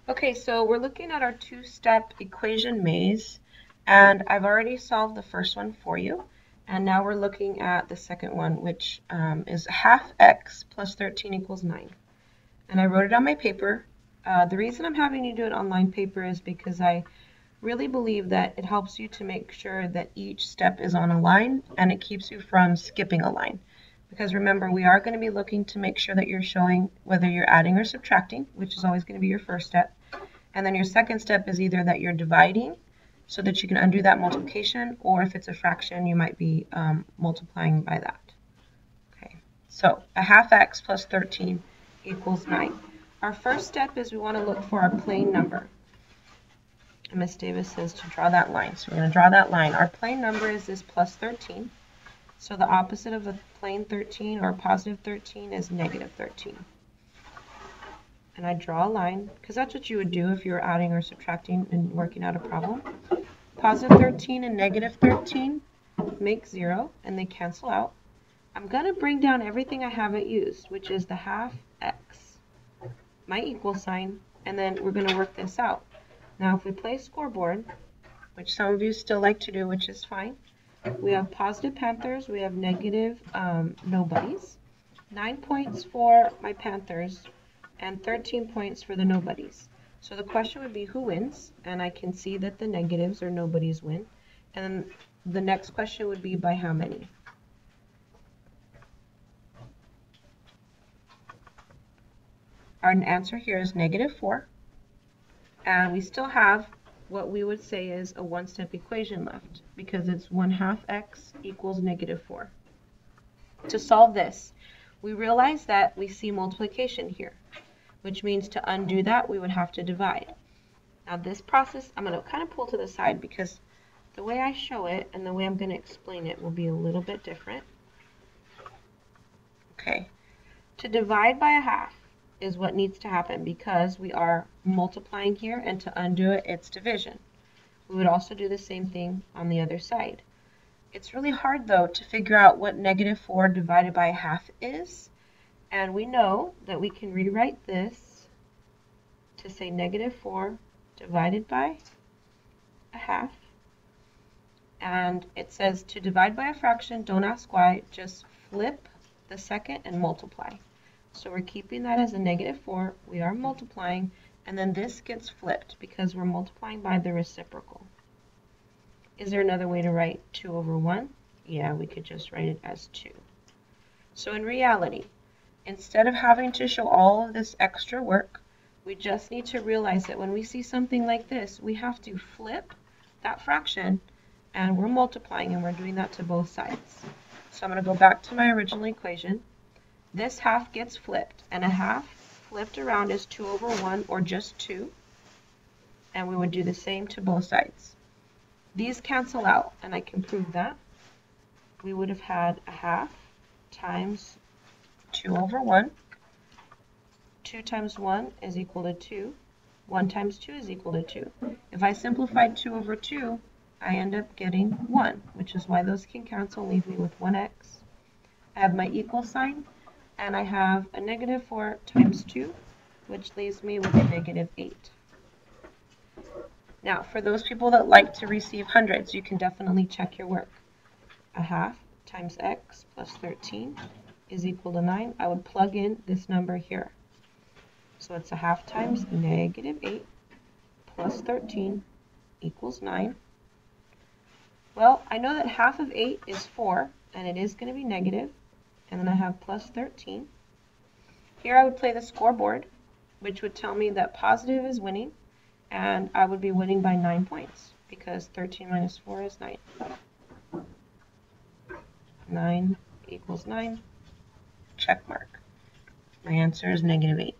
Okay, so we're looking at our two-step equation maze, and I've already solved the first one for you. And now we're looking at the second one, which is half x plus 13 equals 9. And I wrote it on my paper. The reason I'm having you do it on line paper is because I really believe that it helps you to make sure that each step is on a line, and it keeps you from skipping a line. Because remember, we are going to be looking to make sure that you're showing whether you're adding or subtracting, which is always going to be your first step. And then your second step is either that you're dividing so that you can undo that multiplication, or if it's a fraction, you might be multiplying by that. Okay, so a half x plus 13 equals 9. Our first step is we want to look for our plane number. And Miss Davis says to draw that line. So we're going to draw that line. Our plane number is this plus 13. So the opposite of a plane 13 or positive 13 is negative 13. And I draw a line, because that's what you would do if you were adding or subtracting and working out a problem. Positive 13 and negative 13 make 0, and they cancel out. I'm going to bring down everything I haven't used, which is the half x, my equal sign, and then we're going to work this out. Now, if we play scoreboard, which some of you still like to do, which is fine, we have positive Panthers, we have negative nobodies, 9 points for my Panthers, and 13 points for the nobodies. So the question would be who wins, and I can see that the negatives or nobodies win. And then the next question would be by how many. Our answer here is negative 4, and we still have what we would say is a one-step equation left, because it's 1/2 x equals negative 4. To solve this, we realize that we see multiplication here, which means to undo that, we would have to divide. Now this process, I'm going to kind of pull to the side because the way I show it and the way I'm going to explain it will be a little bit different. Okay, to divide by a half is what needs to happen because we are multiplying here, and to undo it, it's division. We would also do the same thing on the other side. It's really hard though to figure out what negative 4 divided by a half is. And we know that we can rewrite this to say negative 4 divided by a half. And it says to divide by a fraction, don't ask why, just flip the second and multiply. So we're keeping that as a negative 4. We are multiplying, and then this gets flipped because we're multiplying by the reciprocal. Is there another way to write 2 over 1? Yeah, we could just write it as 2. So in reality, instead of having to show all of this extra work, we just need to realize that when we see something like this, we have to flip that fraction, and we're multiplying, and we're doing that to both sides. So I'm going to go back to my original equation. This half gets flipped, and a half flipped around is 2 over 1, or just 2. And we would do the same to both sides. These cancel out, and I can prove that. We would have had a half times 2 over 1. 2 times 1 is equal to 2. 1 times 2 is equal to 2. If I simplified 2 over 2, I end up getting 1, which is why those can cancel, leave me with 1x. I have my equal sign, and I have a negative 4 times 2, which leaves me with a negative 8. Now, for those people that like to receive hundreds, you can definitely check your work. A half times x plus 13 is equal to 9. I would plug in this number here. So it's a half times negative 8 plus 13 equals 9. Well, I know that half of 8 is 4, and it is going to be negative. And then I have plus 13. Here I would play the scoreboard, which would tell me that positive is winning, and I would be winning by 9 points, because 13 minus 4 is 9. 9 equals 9, check mark. My answer is negative 8.